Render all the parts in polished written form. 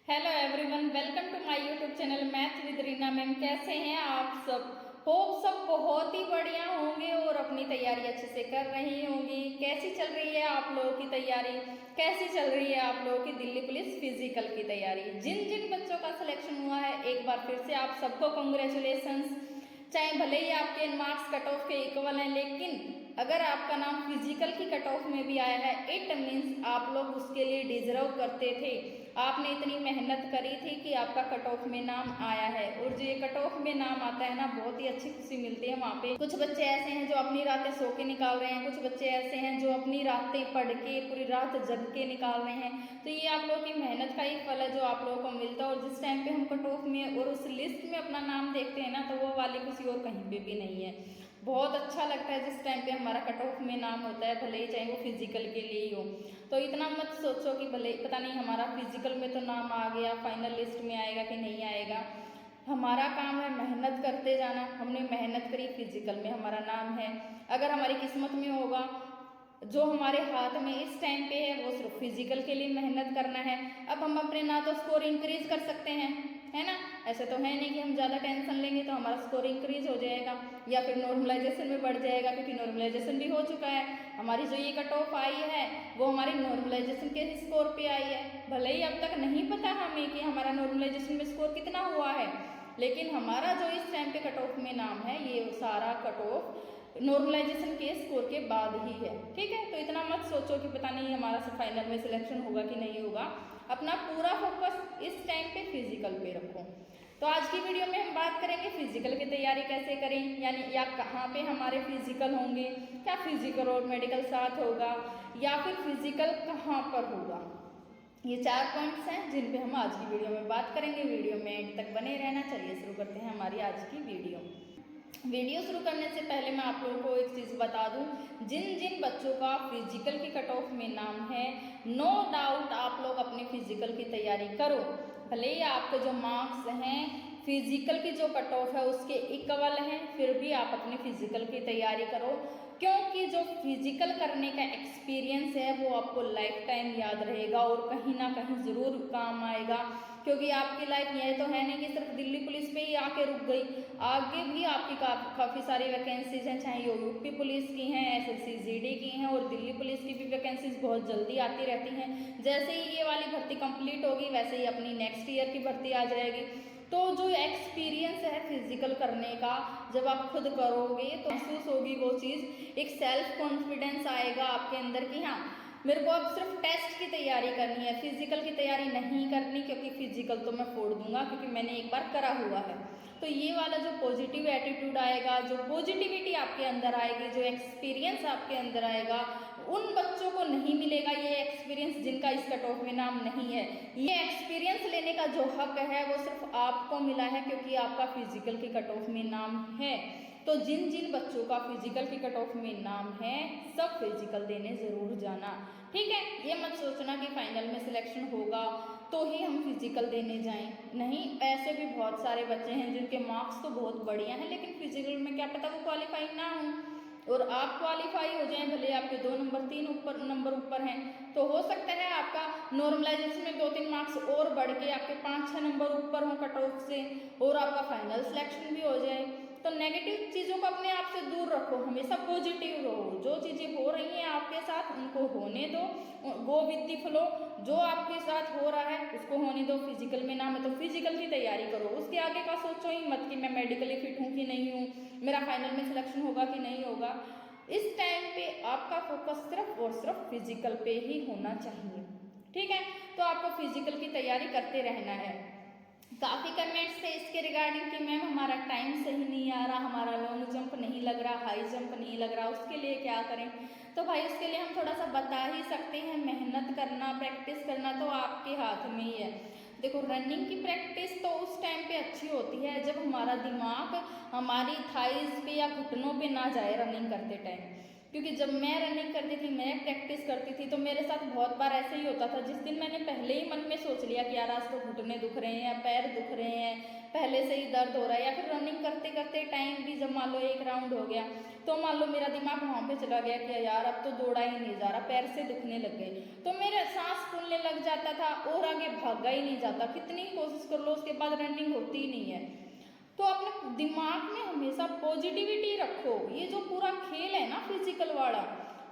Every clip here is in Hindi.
Hello everyone, welcome to my YouTube channel math with Reena ma'am. कैसे हैं आप सब? होप सब बहुत ही बढ़िया होंगे और अपनी तैयारी अच्छे से कर रही होंगी। कैसी चल रही है आप लोगों की तैयारी? कैसी चल रही है आप लोगों की दिल्ली पुलिस फिजिकल की तैयारी? जिन जिन बच्चों का सिलेक्शन हुआ है एक बार फिर से आप सबको कॉन्ग्रेचुलेशंस। चाहे भले ही आपके मार्क्स कट ऑफ के इक्वल हैं, लेकिन अगर आपका नाम फिजिकल की कट ऑफ में भी आया है, इट मीन्स आप लोग उसके लिए डिजर्व करते थे। आपने इतनी मेहनत करी थी कि आपका कट ऑफ में नाम आया है। और जो ये कट ऑफ में नाम आता है ना, बहुत ही अच्छी खुशी मिलती है वहाँ पे। कुछ बच्चे ऐसे हैं जो अपनी रातें सो के निकाल रहे हैं, कुछ बच्चे ऐसे हैं जो अपनी रातें पढ़ के पूरी रात जग के निकाल रहे हैं। तो ये आप लोगों की मेहनत का ही फल है जो आप लोगों को मिलता है। और जिस टाइम पे हम कट ऑफ में और उस लिस्ट में अपना नाम देखते हैं ना, तो वो वाली खुशी और कहीं पे भी नहीं है। बहुत अच्छा लगता है जिस टाइम पे हमारा कट ऑफ में नाम होता है, भले ही चाहे वो फिजिकल के लिए ही हो। तो इतना मत सोचो कि भले पता नहीं हमारा फिजिकल में तो नाम आ गया, फाइनल लिस्ट में आएगा कि नहीं आएगा। हमारा काम है मेहनत करते जाना। हमने मेहनत करी, फिजिकल में हमारा नाम है। अगर हमारी किस्मत में होगा, जो हमारे हाथ में इस टाइम पे है, वो सिर्फ फिजिकल के लिए मेहनत करना है। अब हम अपने ना तो स्कोर इंक्रीज कर सकते हैं, है ना। ऐसे तो है नहीं कि हम ज़्यादा टेंशन लेंगे तो हमारा स्कोर इंक्रीज हो जाएगा या फिर नॉर्मलाइजेशन में बढ़ जाएगा, क्योंकि नॉर्मलाइजेशन भी हो चुका है। हमारी जो ये कट ऑफ आई है वो हमारी नॉर्मलाइजेशन के स्कोर पे आई है। भले ही अब तक नहीं पता हमें कि हमारा नॉर्मलाइजेशन में स्कोर कितना हुआ है, लेकिन हमारा जो इस टाइम पे कट ऑफ में नाम है, ये सारा कट ऑफ नॉर्मलाइजेशन के स्कोर के बाद ही है। ठीक है, तो इतना मत सोचो कि पता नहीं हमारा फाइनल में सिलेक्शन होगा कि नहीं होगा। अपना पूरा फोकस इस टाइम पे फिजिकल पे रखो। तो आज की वीडियो में हम बात करेंगे फिजिकल की तैयारी कैसे करें, यानी या कहाँ पे हमारे फिजिकल होंगे, क्या फिजिकल और मेडिकल साथ होगा, या फिर फिजिकल कहाँ पर होगा। ये 4 पॉइंट्स हैं जिन पे हम आज की वीडियो में बात करेंगे। वीडियो में एंड तक बने रहना। चलिए शुरू करते हैं हमारी आज की वीडियो शुरू करने से पहले मैं आप लोगों को एक चीज़ बता दूं, जिन जिन बच्चों का फिजिकल की कट ऑफ में नाम है, नो डाउट आप लोग अपनी फिजिकल की तैयारी करो। भले ही आपके जो मार्क्स हैं फिजिकल की जो कट ऑफ है उसके इक्वल हैं, फिर भी आप अपनी फिजिकल की तैयारी करो, क्योंकि जो फिजिकल करने का एक्सपीरियंस है वो आपको लाइफ टाइम याद रहेगा और कहीं ना कहीं ज़रूर काम आएगा। क्योंकि आपकी लाइफ ये तो है नहीं कि सिर्फ दिल्ली पुलिस पे ही आके रुक गई, आगे भी आपकी काफ़ी सारी वैकेंसीज हैं, चाहे यूपी पुलिस की हैं, एसएससी जीडी की हैं, और दिल्ली पुलिस की भी वैकेंसीज बहुत जल्दी आती रहती हैं। जैसे ही ये वाली भर्ती कंप्लीट होगी वैसे ही अपनी नेक्स्ट ईयर की भर्ती आ जाएगी। तो जो एक्सपीरियंस है फिजिकल करने का, जब आप खुद करोगे तो महसूस होगी वो चीज़, एक सेल्फ कॉन्फिडेंस आएगा आपके अंदर कि हाँ मेरे को अब सिर्फ टेस्ट की तैयारी करनी है, फिजिकल की तैयारी नहीं करनी, क्योंकि फिजिकल तो मैं फोड़ दूंगा क्योंकि मैंने एक बार करा हुआ है। तो ये वाला जो पॉजिटिव एटीट्यूड आएगा, जो पॉजिटिविटी आपके अंदर आएगी, जो एक्सपीरियंस आपके अंदर आएगा, उन बच्चों को नहीं मिलेगा ये एक्सपीरियंस जिनका इस कट ऑफ में नाम नहीं है। ये एक्सपीरियंस लेने का जो हक है वो सिर्फ आपको मिला है, क्योंकि आपका फिजिकल की कट ऑफ में नाम है। तो जिन जिन बच्चों का फिजिकल की कट ऑफ में नाम है, सब फिजिकल देने जरूर जाना। ठीक है, ये मत सोचना कि फाइनल में सिलेक्शन होगा तो ही हम फिजिकल देने जाएं। नहीं, ऐसे भी बहुत सारे बच्चे हैं जिनके मार्क्स तो बहुत बढ़िया हैं, लेकिन फिजिकल में क्या पता वो क्वालिफाई ना हो, और आप क्वालिफाई हो जाएं, भले आपके 2 नंबर 3 नंबर ऊपर हैं, तो हो सकता है आपका नॉर्मलाइजेशन में 2-3 मार्क्स और बढ़ के आपके 5-6 नंबर ऊपर हो कट ऑफ से, और आपका फाइनल सिलेक्शन भी हो जाए। तो नेगेटिव चीज़ों को अपने आप से दूर रखो, हमेशा पॉजिटिव रहो। जो चीज़ें हो रही हैं आपके साथ उनको होने दो, गो विद द फ्लो। जो आपके साथ हो रहा है उसको होने दो। फिजिकल में नाम है तो फिजिकल की तैयारी करो, उसके आगे का सोचो ही मत कि मैं मेडिकली फिट हूँ कि नहीं हूँ, मेरा फाइनल में सिलेक्शन होगा कि नहीं होगा। इस टाइम पे आपका फोकस सिर्फ और सिर्फ फिजिकल पे ही होना चाहिए। ठीक है, तो आपको फिजिकल की तैयारी करते रहना है। काफ़ी कमेंट्स थे इसके रिगार्डिंग कि मैम हमारा टाइम सही नहीं आ रहा, हमारा लॉन्ग जंप नहीं लग रहा, हाई जंप नहीं लग रहा, उसके लिए क्या करें। तो भाई उसके लिए हम थोड़ा सा बता ही सकते हैं, मेहनत करना, प्रैक्टिस करना तो आपके हाथ में ही है। देखो, रनिंग की प्रैक्टिस तो उस टाइम पे अच्छी होती है जब हमारा दिमाग हमारी थाइज पे या घुटनों पे ना जाए रनिंग करते टाइम। क्योंकि जब मैं रनिंग करती थी, मैं प्रैक्टिस करती थी, तो मेरे साथ बहुत बार ऐसे ही होता था। जिस दिन मैंने पहले ही मन में सोच लिया कि यार आज तो घुटने दुख रहे हैं या पैर दुख रहे हैं, पहले से ही दर्द हो रहा है, या फिर रनिंग करते करते टाइम भी जब मान लो एक राउंड हो गया तो मान लो मेरा दिमाग वहाँ पे चला गया कि यार अब तो दौड़ा ही नहीं जा रहा, पैर से दुखने लग गए, तो मेरा सांस फूलने लग जाता था और आगे भागा ही नहीं जाता। कितनी कोशिश कर लो उसके बाद रनिंग होती ही नहीं है। तो अपने दिमाग में हमेशा पॉजिटिविटी रखो। ये जो पूरा खेल है ना फिजिकल वाला,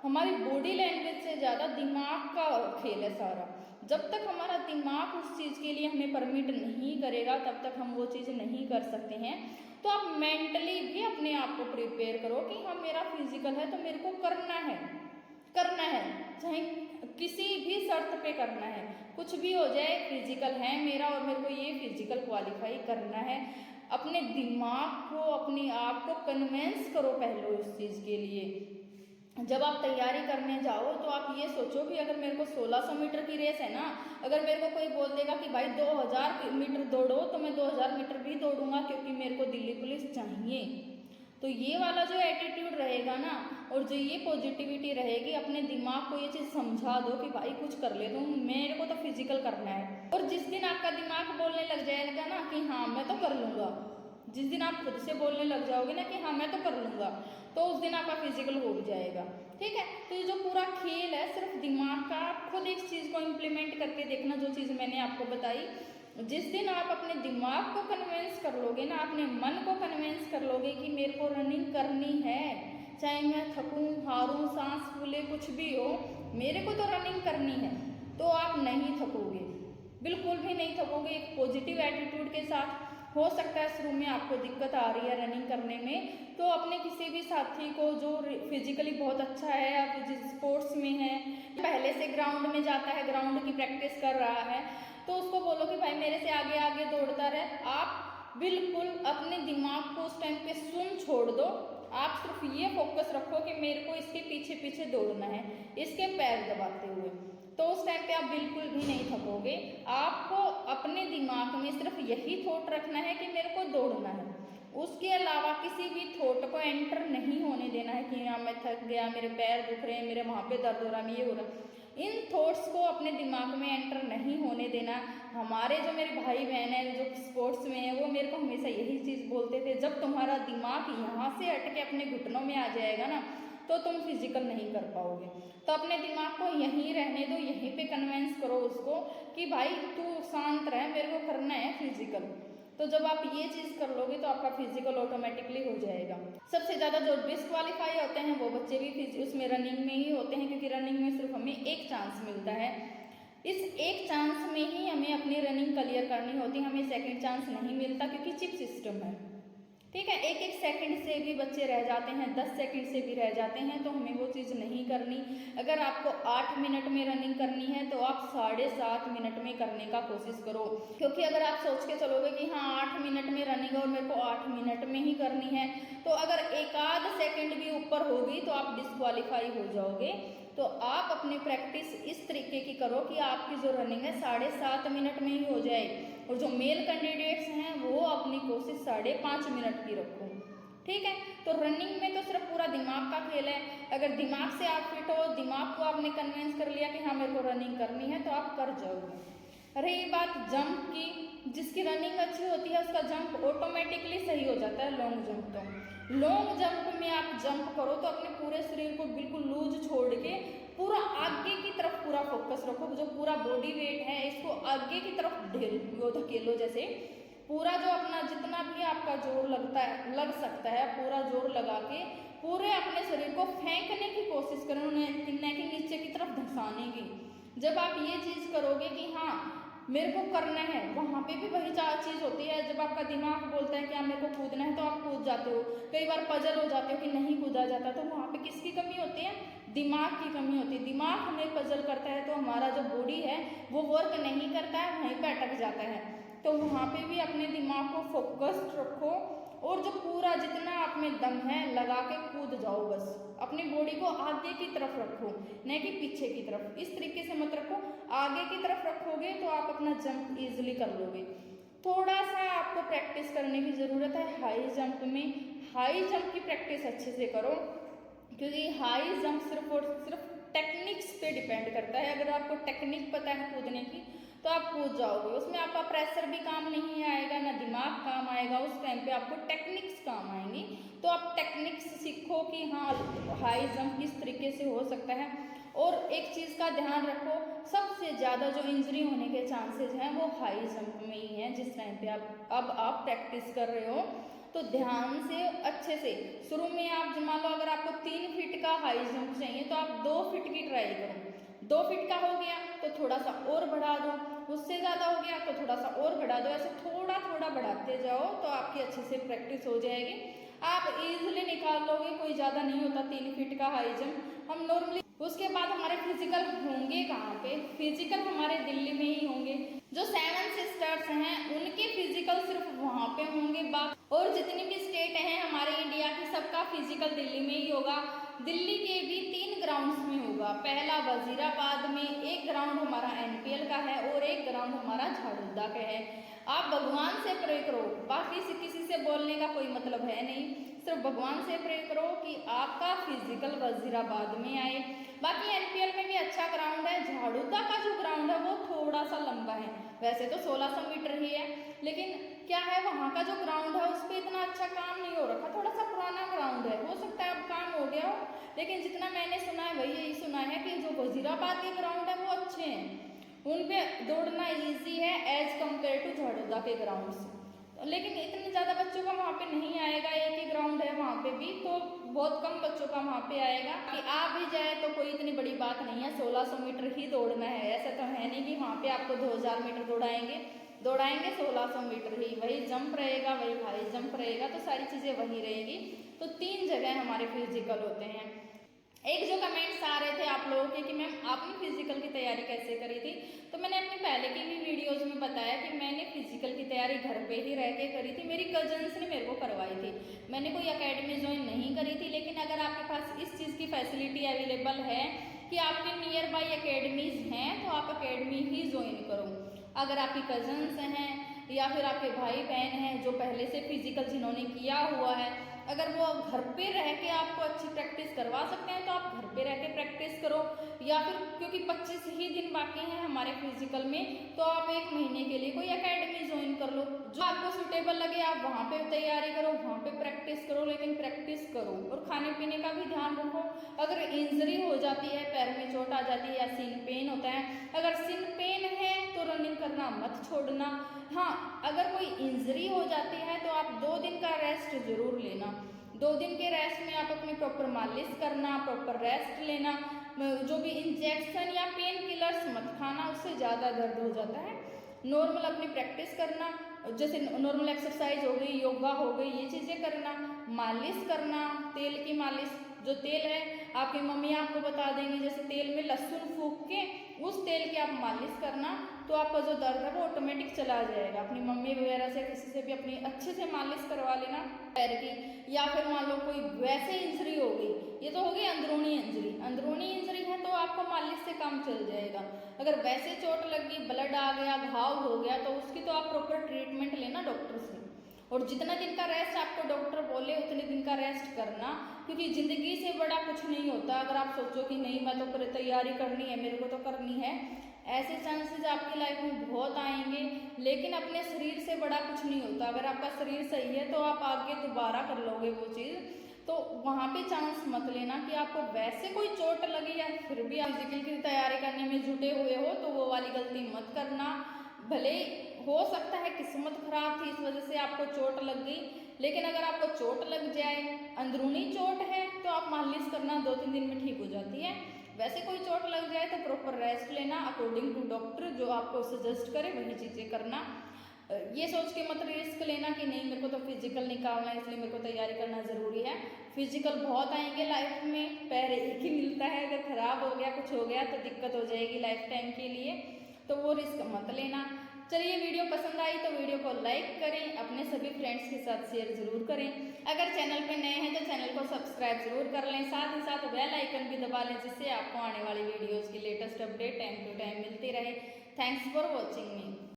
हमारी बॉडी लैंग्वेज से ज़्यादा दिमाग का खेल है सारा। जब तक हमारा दिमाग उस चीज़ के लिए हमें परमिट नहीं करेगा तब तक हम वो चीज़ नहीं कर सकते हैं। तो आप मेंटली भी अपने आप को प्रिपेयर करो कि हाँ मेरा फिजिकल है तो मेरे को करना है, करना है, चाहे किसी भी शर्त पे करना है, कुछ भी हो जाए फिजिकल है मेरा और मेरे को ये फिजिकल क्वालिफाई करना है। अपने दिमाग को, अपने आप को कन्विंस करो पहले उस चीज़ के लिए। जब आप तैयारी करने जाओ तो आप ये सोचो कि अगर मेरे को 1600 मीटर की रेस है ना, अगर मेरे को कोई बोल देगा कि भाई 2000 मीटर दौड़ो तो मैं 2000 मीटर भी दौड़ूंगा क्योंकि मेरे को दिल्ली पुलिस चाहिए। तो ये वाला जो एटीट्यूड रहेगा ना और जो ये पॉजिटिविटी रहेगी, अपने दिमाग को ये चीज़ समझा दो कि भाई कुछ कर ले, तो मेरे को तो फिजिकल करना है। और जिस दिन आपका दिमाग बोलने लग जाएगा ना कि हाँ मैं तो कर लूँगा, जिस दिन आप खुद से बोलने लग जाओगे ना कि हाँ मैं तो कर लूँगा, तो उस दिन आपका फिजिकल हो जाएगा। ठीक है, तो ये जो पूरा खेल है सिर्फ दिमाग का। आप खुद एक चीज़ को इम्प्लीमेंट करके देखना, जो चीज़ मैंने आपको बताई। जिस दिन आप अपने दिमाग को कन्विंस कर लोगे ना, अपने मन को कन्विंस कर लोगे कि मेरे को रनिंग करनी है, चाहे मैं थकूं, हारूं, सांस फूले, कुछ भी हो, मेरे को तो रनिंग करनी है, तो आप नहीं थकोगे, बिल्कुल भी नहीं थकोगे। एक पॉजिटिव एटीट्यूड के साथ। हो सकता है शुरू में आपको दिक्कत आ रही है रनिंग करने में, तो अपने किसी भी साथी को जो फिजिकली बहुत अच्छा है या जिस स्पोर्ट्स में है, पहले से ग्राउंड में जाता है, ग्राउंड की प्रैक्टिस कर रहा है, तो उसको बोलो कि भाई मेरे से आगे आगे दौड़ता रहे। आप बिल्कुल अपने दिमाग को उस टाइम पे सुन छोड़ दो। आप सिर्फ ये फोकस रखो कि मेरे को इसके पीछे पीछे दौड़ना है, इसके पैर दबाते हुए, तो उस टाइम पे आप बिल्कुल भी नहीं थकोगे। आपको अपने दिमाग में सिर्फ यही थॉट रखना है कि मेरे को दौड़ना है, उसके अलावा किसी भी थॉट को एंटर नहीं होने देना है कि हाँ मैं थक गया, मेरे पैर दुख रहे हैं, मेरे वहाँ पे दर्द हो रहा है, ये हो रहा है। इन थॉट्स को अपने दिमाग में एंटर नहीं होने देना। हमारे जो मेरे भाई बहन हैं जो स्पोर्ट्स में हैं, वो मेरे को हमेशा यही चीज़ बोलते थे, जब तुम्हारा दिमाग यहाँ से हट के अपने घुटनों में आ जाएगा ना तो तुम फिजिकल नहीं कर पाओगे। तो अपने दिमाग को यहीं रहने दो, यहीं पे कन्विंस करो उसको कि भाई तू शांत रह, मेरे को करना है फिजिकल। तो जब आप ये चीज़ कर लोगे तो आपका फिजिकल ऑटोमेटिकली हो जाएगा। सबसे ज़्यादा जो डिस्क्वालीफाई होते हैं वो बच्चे भी उसमें रनिंग में ही होते हैं, क्योंकि रनिंग में सिर्फ हमें एक चांस मिलता है। इस एक चांस में ही हमें अपनी रनिंग क्लियर करनी होती है, हमें सेकंड चांस नहीं मिलता क्योंकि चिप सिस्टम है। ठीक है, एक एक सेकंड से भी बच्चे रह जाते हैं, 10 सेकंड से भी रह जाते हैं, तो हमें वो चीज़ नहीं करनी। अगर आपको 8 मिनट में रनिंग करनी है तो आप 7.5 मिनट में करने का कोशिश करो, क्योंकि अगर आप सोच के चलोगे कि हाँ 8 मिनट में रनिंग और मेरे को 8 मिनट में ही करनी है, तो अगर एक आध सेकंड भी ऊपर होगी तो आप डिस्क्वालीफाई हो जाओगे। तो आप अपनी प्रैक्टिस इस तरीके की करो कि आपकी जो रनिंग है 7.5 मिनट में ही हो जाए, और जो मेल कैंडिडेट्स हैं वो अपनी कोशिश 5.5 मिनट की रखो। ठीक है, तो रनिंग में तो सिर्फ पूरा दिमाग का खेल है। अगर दिमाग से आप फिट हो, दिमाग को आपने कन्विंस कर लिया कि हाँ मेरे को रनिंग करनी है, तो आप कर जाओगे। रही बात जंप की, जिसकी रनिंग अच्छी होती है उसका जंप ऑटोमेटिकली सही हो जाता है। लॉन्ग जंप तो लॉन्ग जंप में आप जंप करो तो अपने पूरे शरीर को बिल्कुल लूज छोड़ के पूरा आगे की तरफ पूरा फोकस रखो, जो पूरा बॉडी वेट है इसको आगे की तरफ धकेलो, जैसे पूरा जो अपना जितना भी आपका जोर लगता है लग सकता है, पूरा जोर लगा के पूरे अपने शरीर को फेंकने की कोशिश करें, उन्हें कि नीचे की तरफ धंसाने की। जब आप ये चीज़ करोगे कि हाँ मेरे को करना है, वहाँ पे भी वही चीज़ होती है। जब आपका दिमाग बोलता है कि हाँ मेरे को कूदना है, तो आप कूद जाते हो। कई बार पजल हो जाते हो कि नहीं कूदा जाता, तो वहाँ पे किसकी कमी होती है? दिमाग की कमी होती है। दिमाग हमें पजल करता है तो हमारा जो बॉडी है वो वर्क नहीं करता है, वहीं पे अटक जाता है। तो वहाँ पे भी अपने दिमाग को फोकस्ड रखो और जो पूरा जितना आप में दम है लगा के कूद जाओ। बस अपनी बॉडी को आगे की तरफ रखो, न कि पीछे की तरफ। इस तरीके से मत रखो, आगे की तरफ रखोगे तो आप अपना जंप इजीली कर लोगे। थोड़ा सा आपको प्रैक्टिस करने की ज़रूरत है हाई जंप में। हाई जंप की प्रैक्टिस अच्छे से करो। क्योंकि हाई जंप सिर्फ और सिर्फ टेक्निक्स पे डिपेंड करता है। अगर आपको टेक्निक पता है कूदने की तो आप कूद जाओगे, उसमें आपका प्रेशर भी काम नहीं आएगा, ना दिमाग काम आएगा, उस टाइम पे आपको टेक्निक्स काम आएंगी। तो आप टेक्निक्स सीखो कि हाँ हाई जंप किस तरीके से हो सकता है। और एक चीज़ का ध्यान रखो, सबसे ज़्यादा जो इंजरी होने के चांसेस हैं वो हाई जंप में ही हैं। जिस टाइम पे आप प्रैक्टिस कर रहे हो तो ध्यान से अच्छे से शुरू में आप मान लो अगर आपको 3 फीट का हाई जंप चाहिए तो आप 2 फीट की ट्राई करो। 2 फीट का हो गया तो थोड़ा सा और बढ़ा दो, उससे ज़्यादा हो गया तो थोड़ा सा और बढ़ा दो, ऐसे थोड़ा थोड़ा बढ़ाते जाओ तो आपकी अच्छे से प्रैक्टिस हो जाएगी। आप इजीली निकाल लोगे, कोई ज़्यादा नहीं होता 3 फीट का हाई जंप। हम नॉर्मली उसके बाद हमारे फिजिकल होंगे कहाँ पे? फिजिकल हमारे दिल्ली में ही होंगे। जो 7 सिस्टर्स हैं उनके फिजिकल सिर्फ वहाँ पे होंगे। और जितनी भी स्टेट हैं हमारे इंडिया की, सबका फिजिकल दिल्ली में ही होगा। दिल्ली के भी 3 ग्राउंड्स में होगा। पहला वजीराबाद में, एक ग्राउंड हमारा एनपीएल का है और एक ग्राउंड हमारा झाड़ुदा का है। आप भगवान से प्रे करो, बाकी से किसी से बोलने का कोई मतलब है नहीं, सिर्फ भगवान से प्रे करो कि आपका फिजिकल वजीराबाद में आए। बाकी एनपीएल में भी अच्छा ग्राउंड है। झाड़ुदा का जो ग्राउंड है वो थोड़ा सा लंबा है, वैसे तो 1600 मीटर ही है, लेकिन क्या है वहाँ का जो ग्राउंड है उस पर इतना अच्छा काम नहीं हो रखा, थोड़ा सा पुराना ग्राउंड है। हो सकता है अब काम हो गया हो, लेकिन जितना मैंने सुना है वही यही सुना है कि जो वजीराबाद के ग्राउंड है वो अच्छे हैं, उन पे दौड़ना ईजी है एज कम्पेयर टू झाड़ुदा के ग्राउंड से। लेकिन इतने ज़्यादा बच्चों का वहाँ पे नहीं आएगा, एक ही ग्राउंड है वहाँ पे भी, तो बहुत कम बच्चों का वहाँ पे आएगा। कि आ भी जाए तो कोई इतनी बड़ी बात नहीं है, 1600 मीटर ही दौड़ना है। ऐसा तो है नहीं कि वहाँ पे आपको 2000 मीटर दौड़ाएंगे 1600 मीटर ही, वही जंप रहेगा, वही हाई जंप रहेगा, तो सारी चीज़ें वही रहेगी। तो 3 जगह हमारे फिजिकल होते हैं। एक जो कमेंट्स आ रहे थे आप लोगों के कि मैम आपने फिजिकल की तैयारी कैसे करी थी, तो मैंने अपनी पहले की भी वीडियोस में बताया कि मैंने फिजिकल की तैयारी घर पे ही रह के करी थी। मेरी कजन्स ने मेरे को करवाई थी, मैंने कोई एकेडमी ज्वाइन नहीं करी थी। लेकिन अगर आपके पास इस चीज़ की फैसिलिटी अवेलेबल है कि आपके नियर बाई अकेडमीज़ हैं तो आप अकेडमी ही ज्वाइन करो। अगर आपकी कजन्स हैं या फिर आपके भाई बहन हैं जो पहले से फिजिकल जिन्होंने किया हुआ है, अगर वो घर पे रह के आपको अच्छी प्रैक्टिस करवा सकते हैं तो आप घर पे रह के प्रैक्टिस करो। या फिर क्योंकि 25 ही दिन बाकी हैं हमारे फिजिकल में, तो आप 1 महीने के लिए कोई एकेडमी ज्वाइन कर लो, जो आपको सूटेबल लगे आप वहाँ पे तैयारी करो, वहाँ पे प्रैक्टिस करो, लेकिन प्रैक्टिस करो। और खाने पीने का भी ध्यान रखो। अगर इंजरी हो जाती है, पैर में चोट आ जाती है या सिन पेन होता है, अगर सिन पेन है तो रनिंग करना मत छोड़ना। हाँ, अगर कोई इंजरी हो जाती है तो आप 2 दिन का रेस्ट जरूर लेना। 2 दिन के रेस्ट में आप अपनी प्रॉपर मालिश करना, प्रॉपर रेस्ट लेना, जो भी इंजेक्शन या पेन किलर्स मत खाना, उससे ज़्यादा दर्द हो जाता है। नॉर्मल अपनी प्रैक्टिस करना, जैसे नॉर्मल एक्सरसाइज हो गई, योगा हो गई, ये चीज़ें करना, मालिश करना, तेल की मालिश, जो तेल है आपकी मम्मी आपको बता देंगी, जैसे तेल में लहसुन फूंक के उस तेल की आप मालिश करना तो आपका जो दर्द है वो ऑटोमेटिक चला जाएगा। अपनी मम्मी वगैरह से किसी से भी अपनी अच्छे से मालिश करवा लेना पैर की। या फिर मान लो कोई वैसे इंजरी हो गई, ये तो हो गई अंदरूनी इंजरी, अंदरूनी इंजरी है तो आपको मालिश से काम चल जाएगा। अगर वैसे चोट लग गई, ब्लड आ गया, घाव हो गया, तो उसकी तो आप प्रॉपर ट्रीटमेंट लेना डॉक्टर से। और जितना दिन का रेस्ट आपको डॉक्टर बोले उतने दिन का रेस्ट करना, क्योंकि ज़िंदगी से बड़ा कुछ नहीं होता। अगर आप सोचो कि नहीं मैं तो तैयारी करनी है, मेरे को तो करनी है, ऐसे चांसेस आपकी लाइफ में बहुत आएंगे, लेकिन अपने शरीर से बड़ा कुछ नहीं होता। अगर आपका शरीर सही है तो आप आगे दोबारा कर लोगे वो चीज़, तो वहाँ पे चांस मत लेना कि आपको वैसे कोई चोट लगी या फिर भी आप फिजिकल की तैयारी करने में जुटे हुए हो, तो वो वाली गलती मत करना। भले हो सकता है किस्मत खराब थी इस वजह से आपको चोट लग गई, लेकिन अगर आपको चोट लग जाए, अंदरूनी चोट है, तो आप मालिश करना 2-3 दिन में ठीक हो जाती है। वैसे कोई चोट लग जाए तो प्रॉपर रेस्ट लेना, अकॉर्डिंग टू डॉक्टर जो आपको सजेस्ट करे वही चीज़ें करना। ये सोच के मत रिस्क लेना कि नहीं मेरे को तो फिजिकल निकालना है इसलिए मेरे को तैयारी करना ज़रूरी है। फिजिकल बहुत आएंगे लाइफ में, पैर एक ही मिलता है, अगर ख़राब हो गया, कुछ हो गया तो दिक्कत हो जाएगी लाइफ टाइम के लिए, तो वो रिस्क मत लेना। चलिए, वीडियो पसंद आई तो वीडियो को लाइक करें, अपने सभी फ्रेंड्स के साथ शेयर ज़रूर करें। अगर चैनल पे नए हैं तो चैनल को सब्सक्राइब जरूर कर लें, साथ ही साथ बेल आइकन भी दबा लें, जिससे आपको आने वाली वीडियोज़ की latest update time to time मिलती रहे। Thanks for watching me.